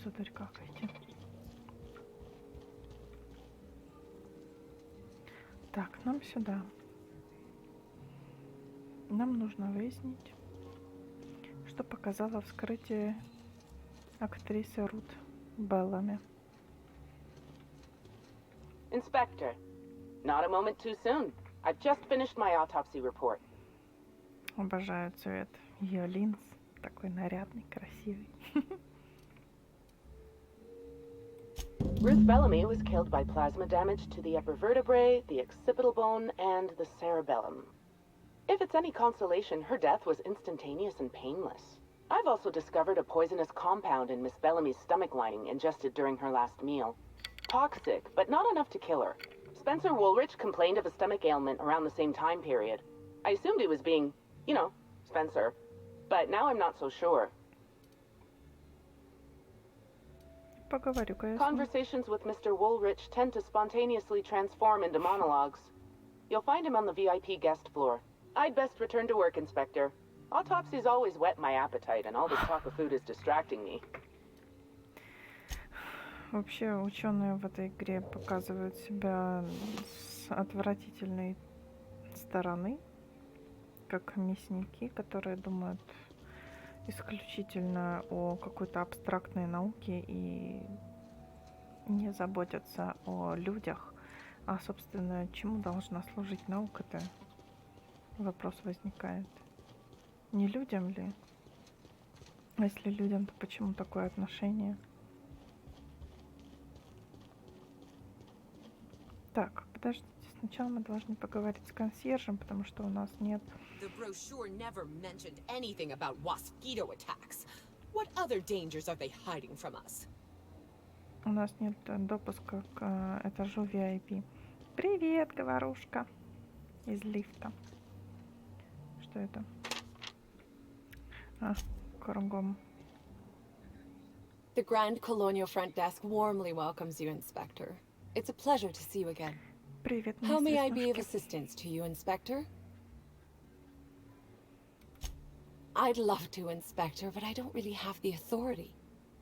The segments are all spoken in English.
сударь, какайте. Так, нам сюда. Нам нужно выяснить, что показало вскрытие актрисы Рут Беллами. Inspector, not a moment too soon. I've just finished my autopsy report. Обожаю цвет ее линз. Такой нарядный, красивый. Ruth Bellamy was killed by plasma damage to the upper vertebrae, the occipital bone, and the cerebellum. If it's any consolation, her death was instantaneous and painless. I've also discovered a poisonous compound in Miss Bellamy's stomach lining ingested during her last meal. Toxic, but not enough to kill her. Spencer Woolrich complained of a stomach ailment around the same time period. I assumed he was being, Spencer. But now I'm not so sure. Поговорю-ка я с ним. Conversations with Mr. Woolrich tend to spontaneously transform into monologues. You'll find him on the VIP guest floor. I'd best return to work, Inspector. Autopsies always whet my appetite, and all this talk of food is distracting me. Вообще ученые в этой игре показывают себя с отвратительной стороны, как мясники, которые думают исключительно о какой-то абстрактной науке и не заботятся о людях. А, собственно, чему должна служить наука-то? Вопрос возникает. Не людям ли? А если людям, то почему такое отношение? Так, подождите. Сначала мы должны поговорить с консьержем, потому что у нас нет... The brochure never mentioned anything about mosquito attacks. What other dangers are they hiding from us? У нас нет допуска к этажу VIP. Привет, говорушка. Из лифта. Что это? А, кругом. The Grand Colonial Front Desk warmly welcomes you, Inspector. It's a pleasure to see you again. Привет, How may I be of веснушки. assistance to you, Inspector? I'd love to, Inspector, but I don't really have the authority.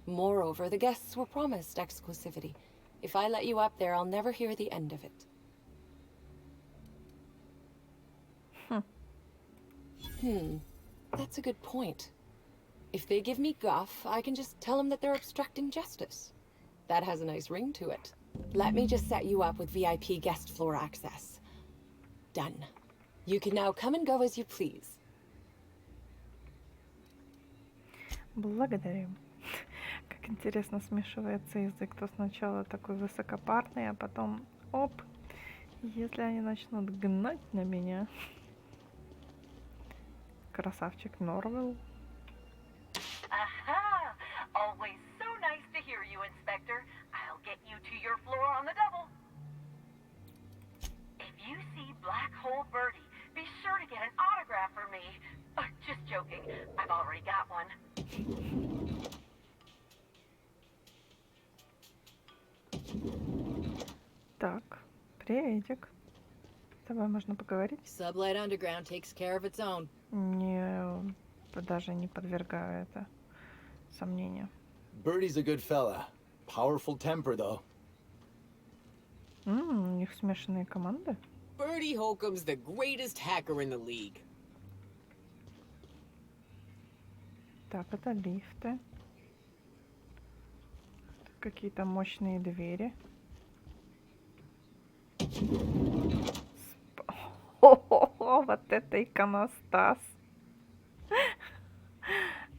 Moreover, the guests were promised exclusivity. If I let you up there, I'll never hear the end of it. That's a good point. If they give me guff, I can just tell them that they're obstructing justice. That has a nice ring to it. Let me just set you up with VIP guest floor access. Done. You can now come and go as you please. Благодарю. Как интересно смешивается язык. То сначала такой высокопарный, а потом оп. Если они начнут гнать на меня. Красавчик Норвелл. Aha! Always so nice to hear you, Inspector. I'll get you to your floor on the double. If you see Black Hole Birdie, be sure to get an autograph for me. Just joking. I've already got one. Так, приветик. С тобой можно поговорить? Sublight Underground takes care of its own. Не, даже не подвергаю это сомнению. Birdie's a good fella. Powerful temper, though. У них смешанные команды. Birdie Holcomb's the greatest hacker in the league. Так, это лифты. Какие-то мощные двери. О, вот это иконостас.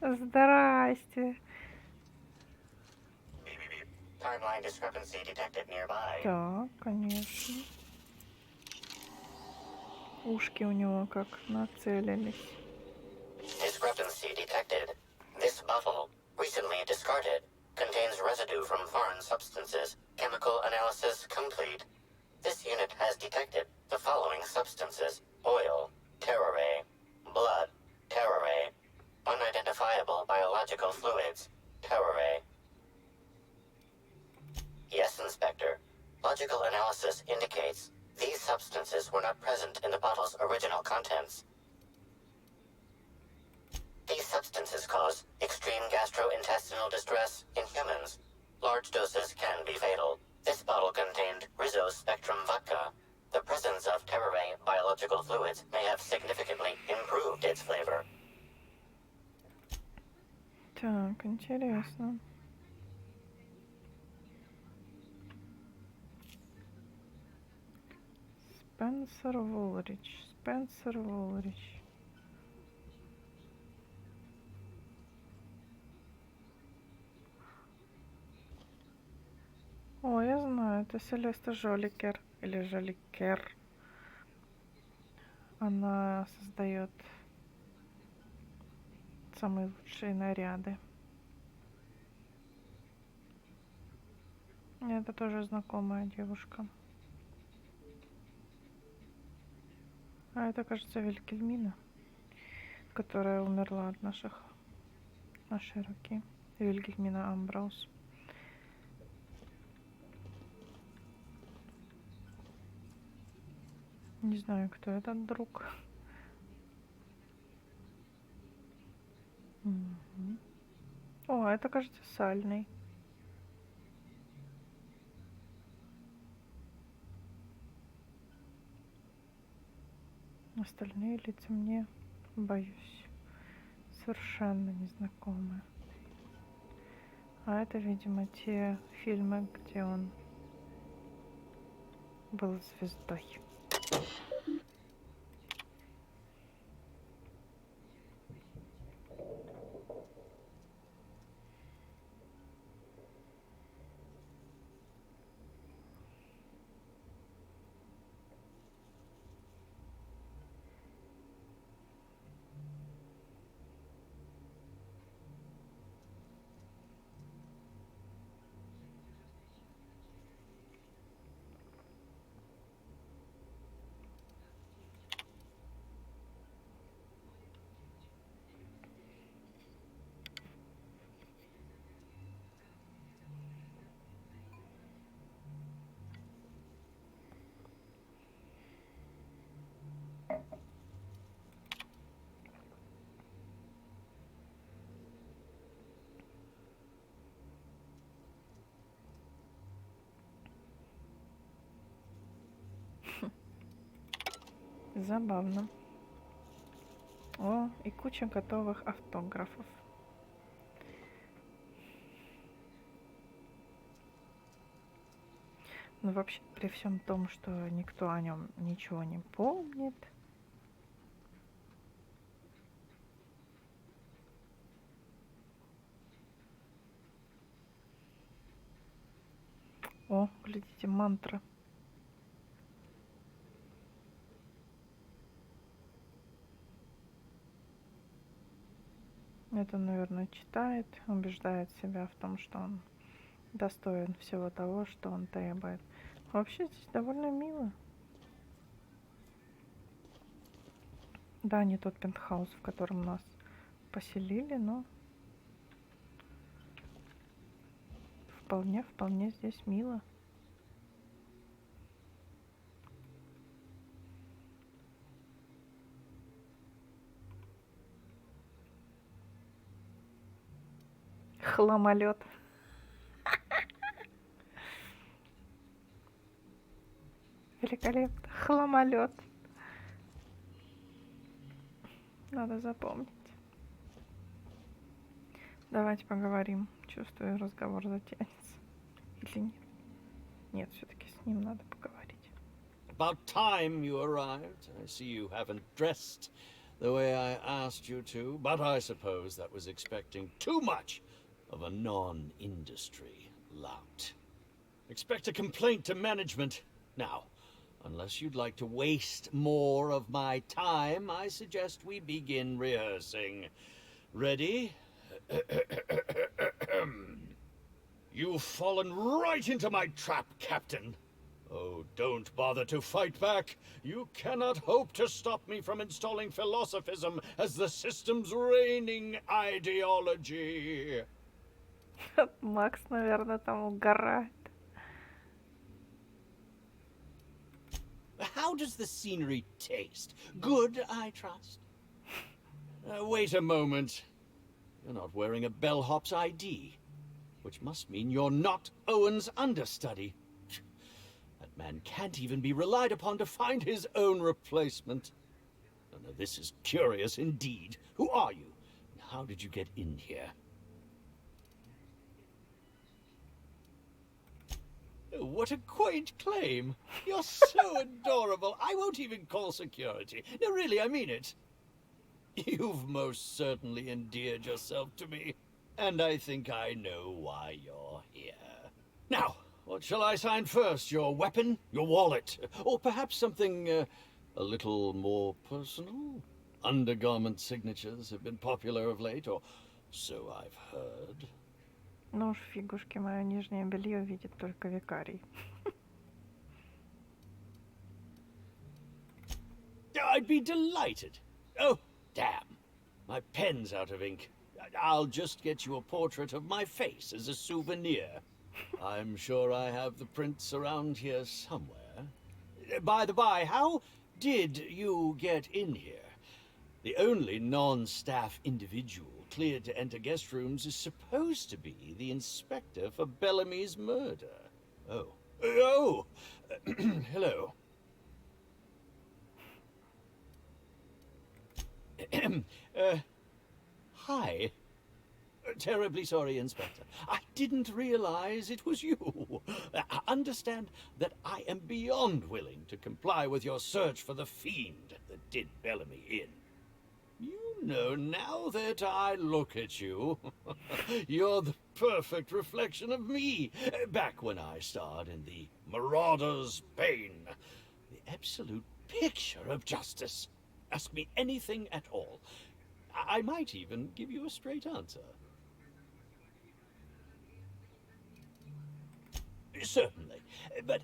Здрасте. Timeline discrepancy detected nearby. Так, конечно. Ушки у него как нацелились. Discrepancy detected. This bottle, recently discarded, contains residue from foreign substances. Chemical analysis complete. This unit has detected the following substances: oil, terroré, blood, terroré, unidentifiable biological fluids, terroré. Yes, Inspector. Logical analysis indicates these substances were not present in the bottle's original contents. These substances cause extreme extreme gastrointestinal distress in humans. Large doses can be fatal. This bottle contained Rizzo's Spectrum Vodka. The presence of Terraray biological fluids may have significantly improved its flavor. Так, интересно. Спенсер Вулрич. Спенсер Вулрич. О, я знаю, это Селеста Жоликер. Или Жоликер. Она создает самые лучшие наряды. Это тоже знакомая девушка. А это, кажется, Вильгельмина, которая умерла от нашей руки. Вильгельмина Амбраус. Не знаю, кто этот друг. Мгм. О, это, кажется, сальный. Остальные лица мне, боюсь, совершенно незнакомы. А это, видимо, те фильмы, где он был звездой. Забавно. О, и куча готовых автографов. Но вообще, при всем том, что никто о нем ничего не помнит, о, глядите, мантра. Это, наверное, читает, убеждает себя в том, что он достоин всего того, что он требует. Вообще здесь довольно мило. Да, не тот пентхаус, в котором нас поселили, но вполне здесь мило. Хламолет. Великолепно. Хламолет. Надо запомнить. Давайте поговорим. Чувствую, разговор затянется. Или нет? Нет, все-таки с ним надо поговорить. About time you arrived. I see you haven't dressed the way I asked you to, but I suppose that was expecting too much of a non-industry lout. Expect a complaint to management. Now, unless you'd like to waste more of my time, I suggest we begin rehearsing. Ready? You've fallen right into my trap, Captain. Oh, don't bother to fight back. You cannot hope to stop me from installing philosophism as the system's reigning ideology. Макс, наверное, там угорает. How does the scenery taste? Good, I trust. Wait a moment. You're not wearing a bellhop's ID, which must mean you're not Owen's understudy. That man can't even be relied upon to find his own replacement. Oh, now, this is curious indeed. Who are you? And how did you get in here? Oh, what a quaint claim. You're so adorable. I won't even call security. No, really, I mean it. You've most certainly endeared yourself to me, and I think I know why you're here. Now, what shall I sign first? Your weapon? Your wallet? Or perhaps something a little more personal? Undergarment signatures have been popular of late, or so I've heard. Ну уж фигушки, мое нижнее белье видит только викарий. I'd be delighted. Oh, damn. My pen's out of ink. I'll just get you a portrait of my face as a souvenir. I'm sure I have the prints around here somewhere. By the by, how did you get in here? The only non-staff individual cleared to enter guest rooms is supposed to be the inspector for Bellamy's murder. Oh, hello. Hi. Terribly sorry, Inspector. I didn't realize it was you. Understand that I am beyond willing to comply with your search for the fiend that did Bellamy in. You know, now that I look at you, you're the perfect reflection of me, back when I starred in The Marauder's Bane. The absolute picture of justice. Ask me anything at all. I might even give you a straight answer. Certainly. But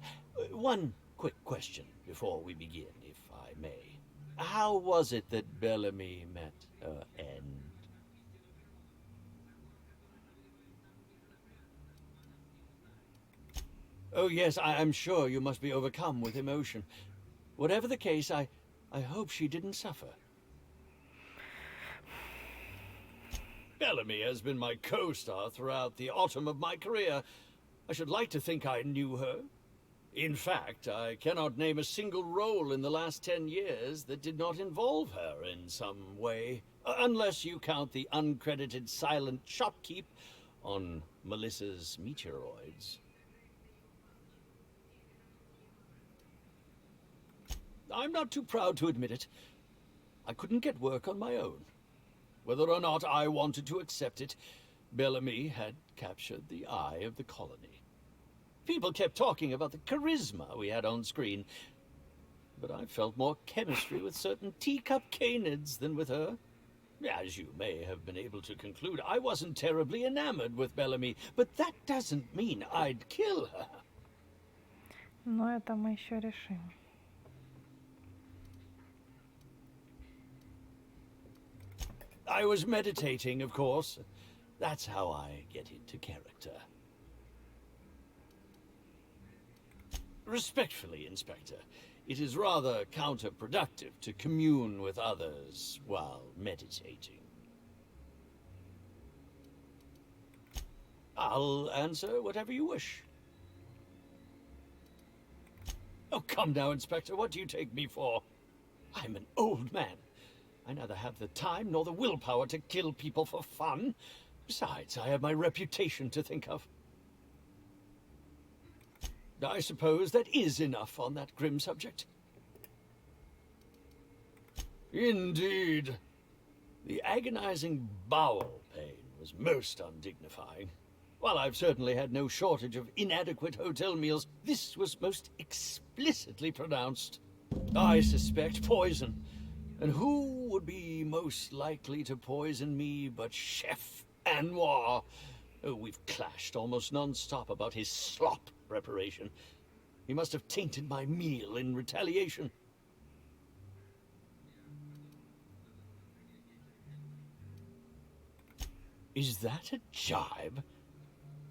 one quick question before we begin, if I may. How was it that Bellamy met her end? Oh, yes, I'm sure you must be overcome with emotion. Whatever the case, I hope she didn't suffer. Bellamy has been my co-star throughout the autumn of my career. I should like to think I knew her. In fact, I cannot name a single role in the last 10 years that did not involve her in some way, unless you count the uncredited silent shopkeep on Melissa's Meteoroids. I'm not too proud to admit it. I couldn't get work on my own. Whether or not I wanted to accept it, Bellamy had captured the eye of the colony. People kept talking about the charisma we had on screen, but I felt more chemistry with certain teacup canids than with her. As you may have been able to conclude, I wasn't terribly enamored with Bellamy, but that doesn't mean I'd kill her. Но это мы еще решим. I was meditating, of course. That's how I get into character. Respectfully, Inspector, it is rather counterproductive to commune with others while meditating. I'll answer whatever you wish. Oh, come now, Inspector. What do you take me for? I'm an old man. I neither have the time nor the willpower to kill people for fun. Besides, I have my reputation to think of. I suppose that is enough on that grim subject. Indeed. The agonizing bowel pain was most undignifying. While I've certainly had no shortage of inadequate hotel meals, this was most explicitly pronounced. I suspect poison. And who would be most likely to poison me but Chef Anwar? Oh, we've clashed almost non-stop about his slop preparation. He must have tainted my meal in retaliation. Is that a jibe?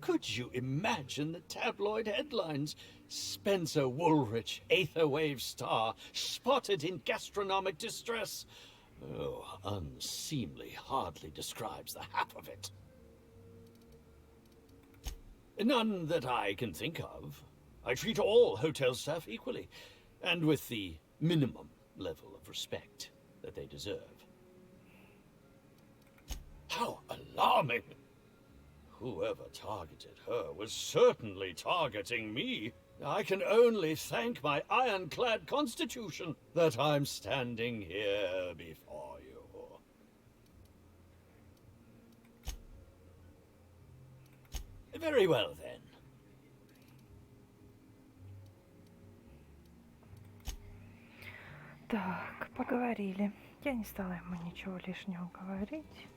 Could you imagine the tabloid headlines? Spencer Woolrich, Aetherwave star, spotted in gastronomic distress. Oh, unseemly hardly describes the half of it. None that I can think of. I treat all hotel staff equally, and with the minimum level of respect that they deserve. How alarming! Whoever targeted her was certainly targeting me. I can only thank my ironclad constitution that I'm standing here before you. Very well, then. Так, поговорили. Я не стала ему ничего лишнего говорить.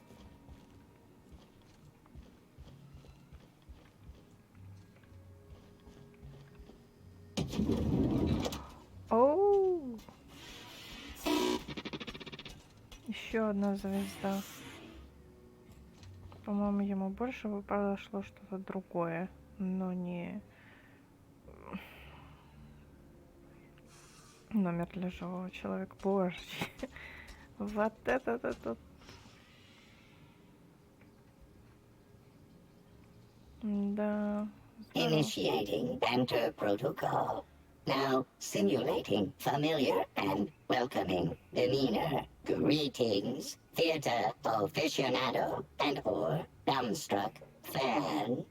Оу! Еще одна звезда. По-моему, ему больше подошло что-то другое, но не номер для живого человека. Боже, вот это тут. Да. Здорово. Initiating banter protocol. Now simulating familiar and welcoming demeanor. Greetings, theater aficionado and or dumbstruck fan.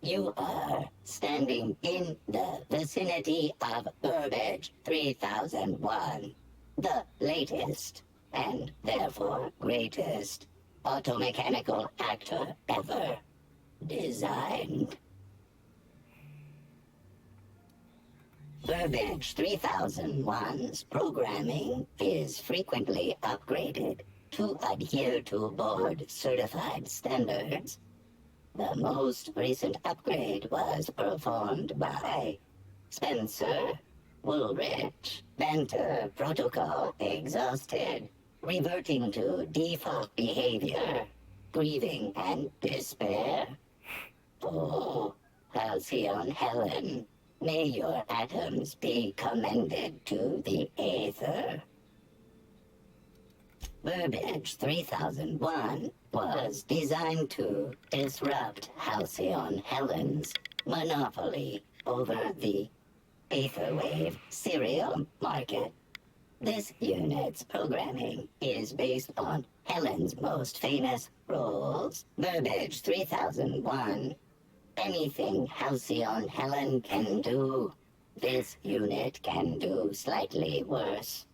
You are standing in the vicinity of Burbage 3001, the latest and therefore greatest automechanical actor ever designed. Burbage 3001's programming is frequently upgraded to adhere to board-certified standards. The most recent upgrade was performed by Spencer Woolrich. Banter protocol exhausted, reverting to default behavior, grieving and despair. Oh, Halcyon Helen, may your atoms be commended to the Aether. Burbage 3001 was designed to disrupt Halcyon Helen's monopoly over the Aetherwave serial market. This unit's programming is based on Helen's most famous roles. Burbage 3001. Anything Halcyon Helen can do, this unit can do slightly worse.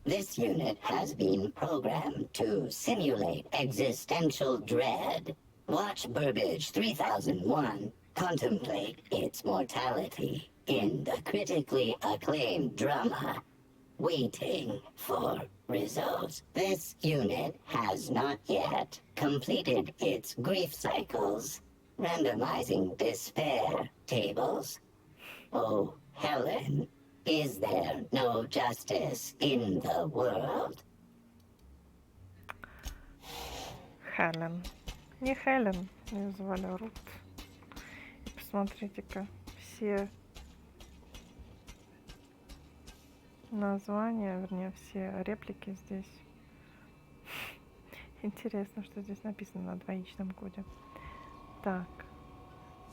This unit has been programmed to simulate existential dread. Watch Burbage 3001 contemplate its mortality in the critically acclaimed drama, Waiting for Results. This unit has not yet completed its grief cycles, randomizing despair tables. Oh, Helen, is there no justice in the world? Хелен. Не Хелен, ее звали Рут. И посмотрите-ка, все названия, вернее, все реплики здесь. Интересно, что здесь написано на двоичном коде. Так,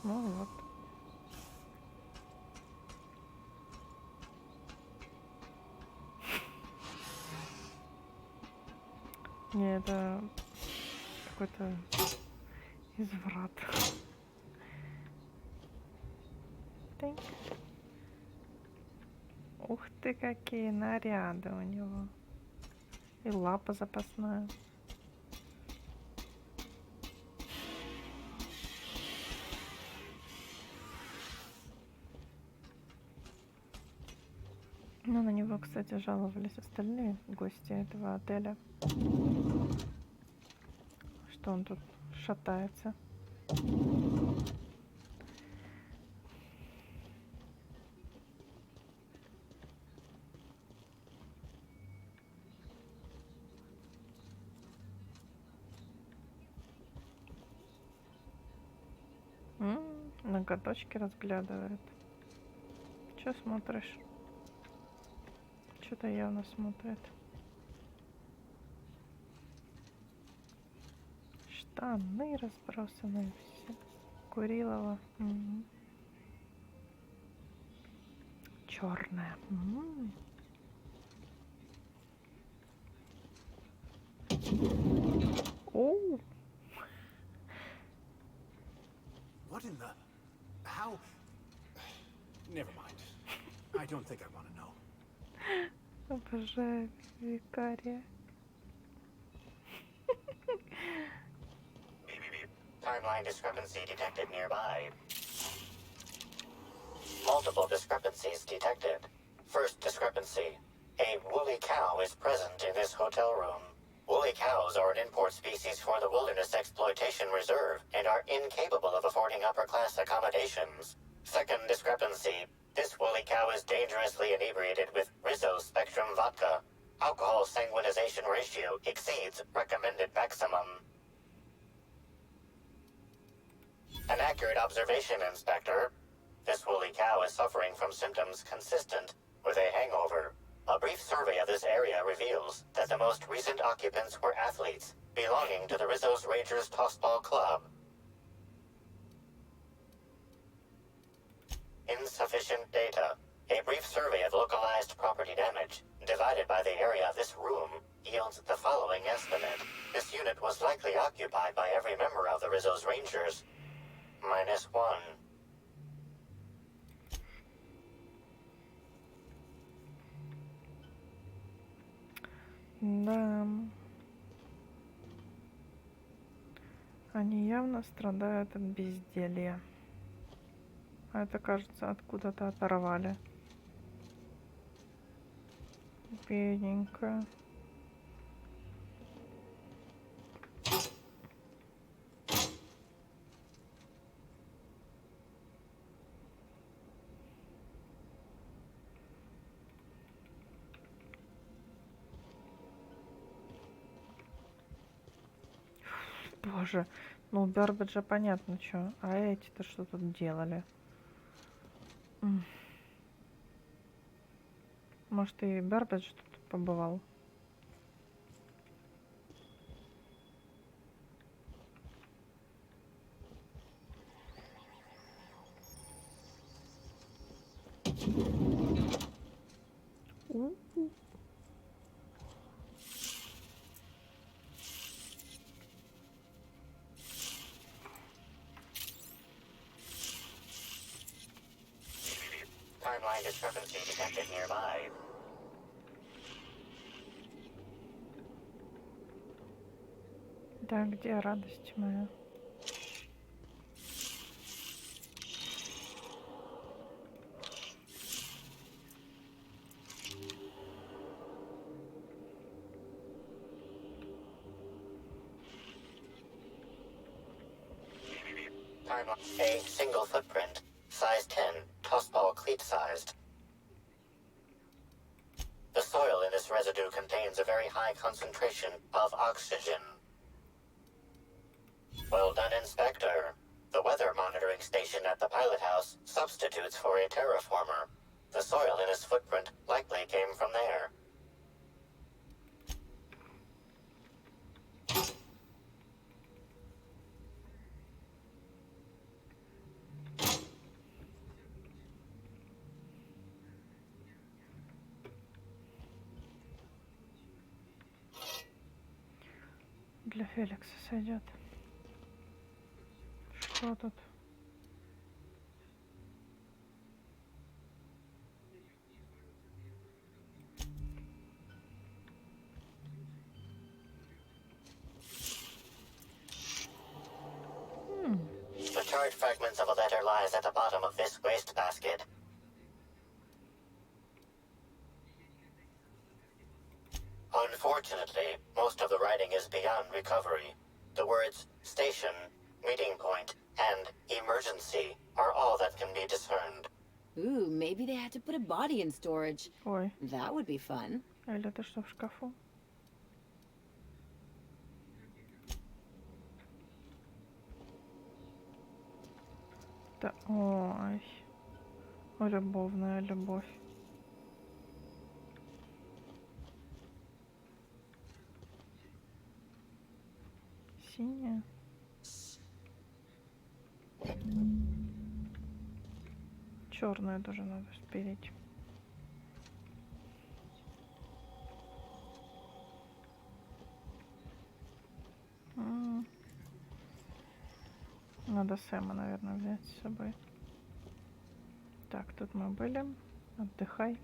ну вот. Не, это какой-то изврат. Тынь. Ух ты, какие наряды у него. И лапа запасная. Ну, на него, кстати, жаловались остальные гости этого отеля, что он тут шатается. Ноготочки разглядывает. Чё смотришь? Что-то явно смотрит. Штаны разбросаны все. Курилова. Черная. Оу. What in the... How... Never mind. I don't think I want to know. Обожаю викария. Timeline discrepancy detected nearby. Multiple discrepancies detected. First discrepancy. A woolly cow is present in this hotel room. Woolly cows are an import species for the Wilderness Exploitation Reserve and are incapable of affording upper-class accommodations. Second discrepancy. This woolly cow is dangerously inebriated with Rizzo Spectrum vodka. Alcohol sanguinization ratio exceeds recommended maximum. An accurate observation, Inspector. This woolly cow is suffering from symptoms consistent with a hangover. A brief survey of this area reveals that the most recent occupants were athletes belonging to the Rizzo's Rangers Tossball Club. Insufficient data. A brief survey of localized property damage, divided by the area of this room, yields the following estimate. This unit was likely occupied by every member of the Rizzo's Rangers. -1. Да. Они явно страдают от безделья. А это, кажется, откуда-то оторвали. Бедненькая. Боже, ну у Бербеджа понятно что, а эти-то что тут делали? Может и Бербедж тут побывал? Timeline discrepancy detected nearby. Да, где радость моя? A single footprint, size 10, tossball cleat-sized. The soil in this residue contains a very high concentration of oxygen. Well done, Inspector. The weather monitoring station at the pilot house substitutes for a terraformer. The soil in this footprint likely came from there. Для Феликса сойдет. Что тут? The charred fragments of a letter lies at the bottom of this wastebasket. Unfortunately, most of the writing is beyond recovery. The words station, meeting point, and emergency are all that can be discerned. Ooh, maybe they had to put a body in storage. Ой, That would be fun. или это что в шкафу? Да, ой, любовная любовь. Синяя. Черную тоже надо спереть. Надо Сэма, наверное, взять с собой. Так, тут мы были. Отдыхай.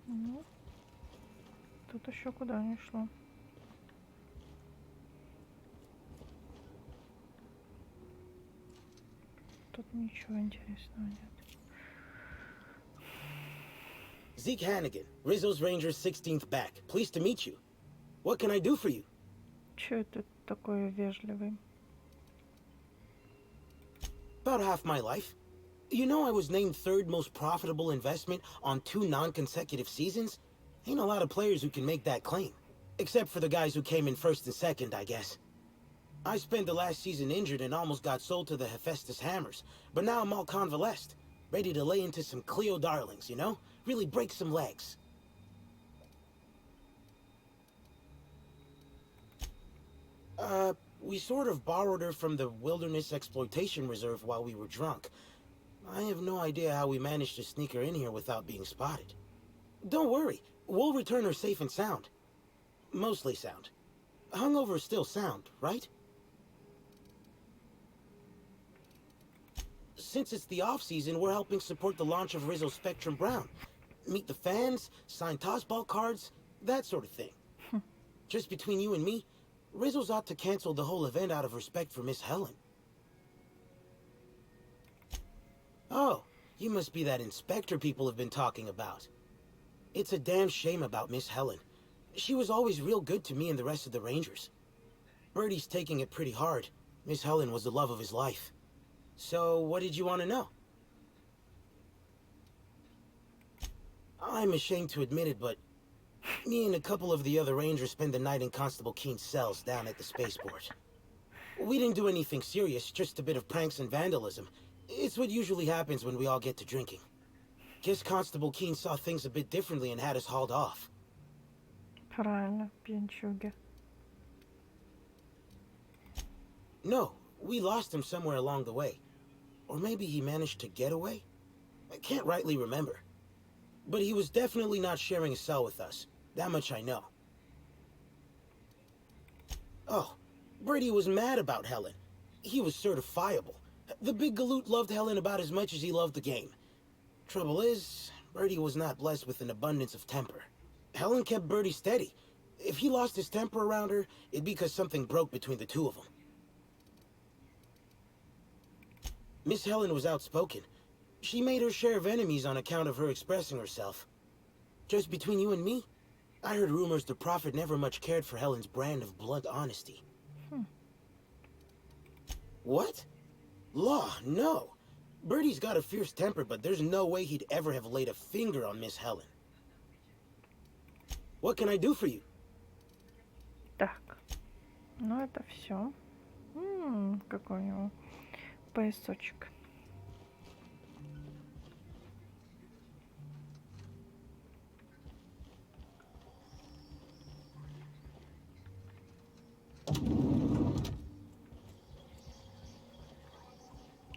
Ну, тут еще куда не шло. Тут ничего интересного нет. Zeke Hannigan, Rizzo's Rangers 16th back. Pleased to meet you. What can I do for you? Чё это такой вежливый? About half my life. You know I was named third most profitable investment on 2 non-consecutive seasons? Ain't a lot of players who can make that claim. Except for the guys who came in first and second, I guess. I spent the last season injured and almost got sold to the Hephaestus Hammers, but now I'm all convalesced. Ready to lay into some Cleo darlings, you know? Really break some legs. We sort of borrowed her from the Wilderness Exploitation Reserve while we were drunk. I have no idea how we managed to sneak her in here without being spotted. Don't worry, we'll return her safe and sound. Mostly sound. Hungover is still sound, right? Since it's the off-season, we're helping support the launch of Rizzo Spectrum Brown. Meet the fans, sign tossball cards, that sort of thing. Just between you and me, Rizzo's ought to cancel the whole event out of respect for Miss Helen. Oh, you must be that inspector people have been talking about. It's a damn shame about Miss Helen. She was always real good to me and the rest of the Rangers. Birdie's taking it pretty hard. Miss Helen was the love of his life. So, what did you want to know? I'm ashamed to admit it, but me and a couple of the other Rangers spent the night in Constable Keene's cells down at the spaceport. We didn't do anything serious, just a bit of pranks and vandalism. It's what usually happens when we all get to drinking. Guess Constable Keene saw things a bit differently and had us hauled off. Правильно, пьянчуги. No, we lost him somewhere along the way. Or maybe he managed to get away? I can't rightly remember. But he was definitely not sharing a cell with us. That much I know. Oh, Brady was mad about Helen. He was certifiable. The big galoot loved Helen about as much as he loved the game. Trouble is, Birdie was not blessed with an abundance of temper. Helen kept Birdie steady. If he lost his temper around her, it'd be because something broke between the two of them. Miss Helen was outspoken. She made her share of enemies on account of her expressing herself. Just between you and me, I heard rumors the Prophet never much cared for Helen's brand of blunt honesty. What? Law, no. Birdie's got a fierce temper, but there's no way he'd ever have laid a finger on Miss Helen. What can I do for you? Так, ну это все. Какой у него поясочек.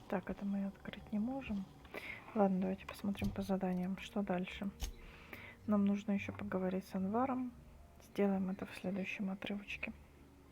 Так, это мы открыть не можем. Ладно, давайте посмотрим по заданиям, что дальше. Нам нужно еще поговорить с Анваром. Сделаем это в следующем отрывочке.